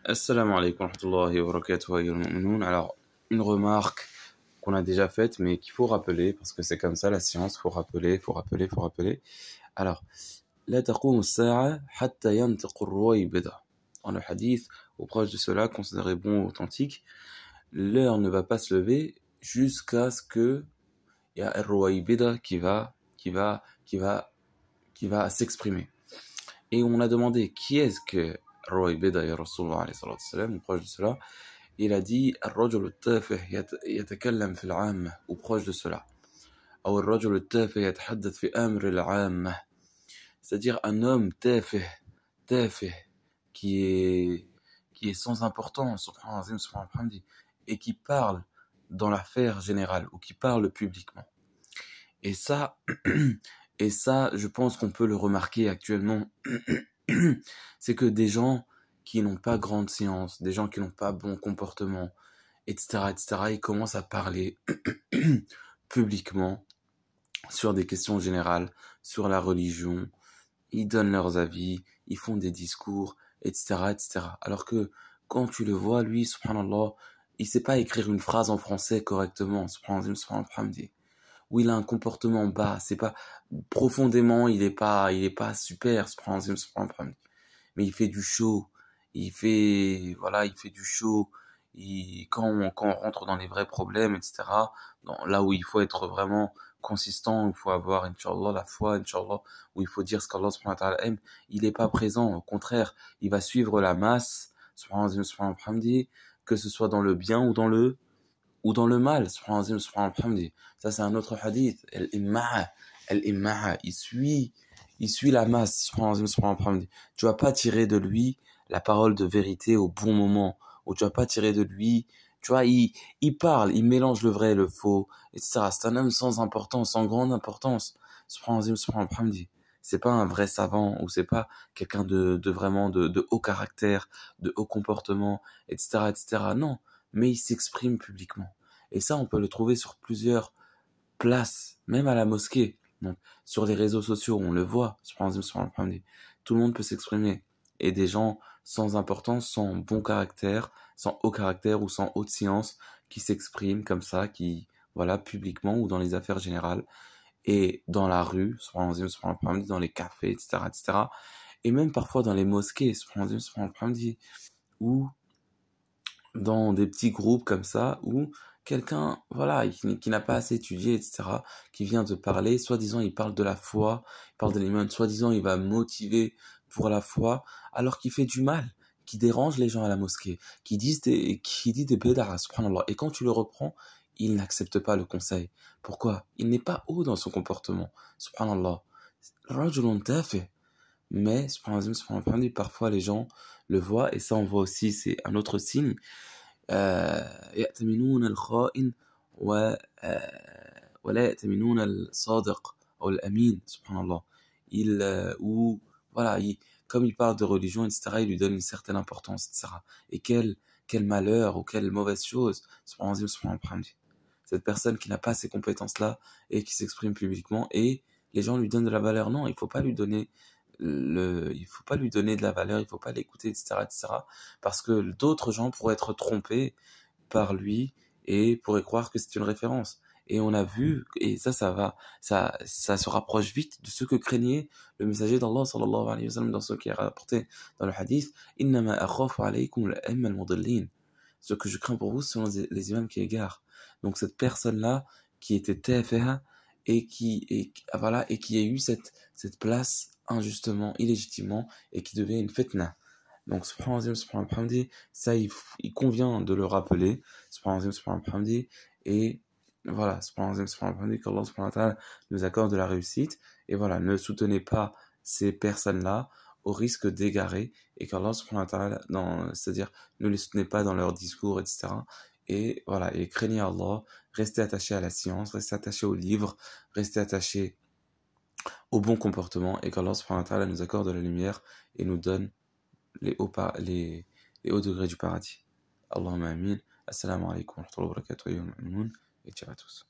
Assalamu alaikum wa rahmatullahi wa barakatuh ayyuhal mu'minun. Alors, une remarque qu'on a déjà faite, mais qu'il faut rappeler, parce que c'est comme ça la science, faut rappeler. Alors, la taqumu as-sa'a hatta yantiqu ar-ruwaybida. Dans le hadith, au proche de cela, considéré bon, authentique, l'heure ne va pas se lever jusqu'à ce que il y a ar-ruwaybida qui va s'exprimer. Et on a demandé qui est-ce que Ruwaybida ya Rasulullah alayhi salatu wassalam, proche de cela, il a dit الرجل التافه يتكلم في العامة, ou proche de cela. أو الرجل التافه يتحدث في أمر العامة, c'est-à-dire un homme tafih, qui est sans importance, subhanallah, et qui parle dans l'affaire générale, ou qui parle publiquement. Et ça, je pense qu'on peut le remarquer actuellement, c'est que des gens qui n'ont pas grande science, des gens qui n'ont pas bon comportement, etc., ils commencent à parler publiquement sur des questions générales, sur la religion, ils donnent leurs avis, ils font des discours, etc., Alors que quand tu le vois, lui, subhanallah, il sait pas écrire une phrase en français correctement, subhanallah, où il a un comportement bas, c'est pas profondément, il est pas super, mais il fait du show, il fait du show, quand on rentre dans les vrais problèmes, etc., là où il faut être vraiment consistant, il faut avoir, Inch'Allah, la foi, Inch'Allah, où il faut dire ce qu'Allah subhanahu wa ta'ala aime, il est pas présent, au contraire, il va suivre la masse, que ce soit dans le bien ou dans le mal, subhanallah. Ça, c'est un autre hadith. Il suit la masse, subhanallah. Tu vas pas tirer de lui la parole de vérité au bon moment, ou tu vas pas tirer de lui, tu vois, il parle, il mélange le vrai et le faux, etc. C'est un homme sans importance, sans grande importance, subhanallah. C'est pas un vrai savant, ou c'est pas quelqu'un de vraiment de haut caractère, de haut comportement, etc. Non, mais il s'exprime publiquement. Et ça, on peut le trouver sur plusieurs places, même à la mosquée. Donc, sur les réseaux sociaux, on le voit. Tout le monde peut s'exprimer. Et des gens sans importance, sans bon caractère, sans haut caractère ou sans haute science, qui s'expriment comme ça, publiquement ou dans les affaires générales, et dans la rue, dans les cafés, etc. Et même parfois dans les mosquées, ou dans des petits groupes comme ça, où quelqu'un, qui n'a pas assez étudié, etc., qui vient te parler, soi-disant il parle de la foi, il parle de l'iman, soi-disant il va motiver pour la foi, alors qu'il fait du mal, qui dérange les gens à la mosquée, qui dit des bédars, subhanallah. Et quand tu le reprends, il n'accepte pas le conseil. Pourquoi? Il n'est pas haut dans son comportement, subhanallah. Rajulun tafih. Mais, subhanallah, parfois les gens le voient, et ça on voit aussi, c'est un autre signe, يأتمنون الخائن ولا يأتمنون الصادق أو الأمين, subhanallah. Comme il parle de religion, etc., il lui donne une certaine importance, etc. Et quel malheur ou quelle mauvaise chose, subhanallah. Cette personne qui n'a pas ces compétences-là et qui s'exprime publiquement, et les gens lui donnent de la valeur. Non, il faut pas lui donner de la valeur, il faut pas l'écouter, etc., parce que d'autres gens pourraient être trompés par lui et pourraient croire que c'est une référence. Et on a vu, et ça se rapproche vite de ce que craignait le messager d'Allah, sallallahu alayhi wa sallam, dans ce qui est rapporté dans le hadith, innama akhafu alaykum al-a'imma al-mudillin. Ce que je crains pour vous, ce sont les imams qui égarent. Donc cette personne-là, qui était tafiha, et qui a eu cette place injustement, illégitimement, et qui devient une fitna. Donc, subhanallah, ça, il convient de le rappeler, subhanallah, et voilà, subhanallah, qu'Allah nous accorde de la réussite, et voilà, ne soutenez pas ces personnes-là au risque d'égarer, et qu'Allah, c'est-à-dire, ne les soutenez pas dans leurs discours, etc. Et voilà, et craignez Allah, restez attachés à la science, restez attachés aux livres, restez attachés au bon comportement, et qu'Allah subhanahu wa ta'ala nous accorde la lumière et nous donne les hauts degrés du paradis. Allahumma amin. Assalamu alaikum wa rahmatullahi wa barakatuh. Et ciao à tous.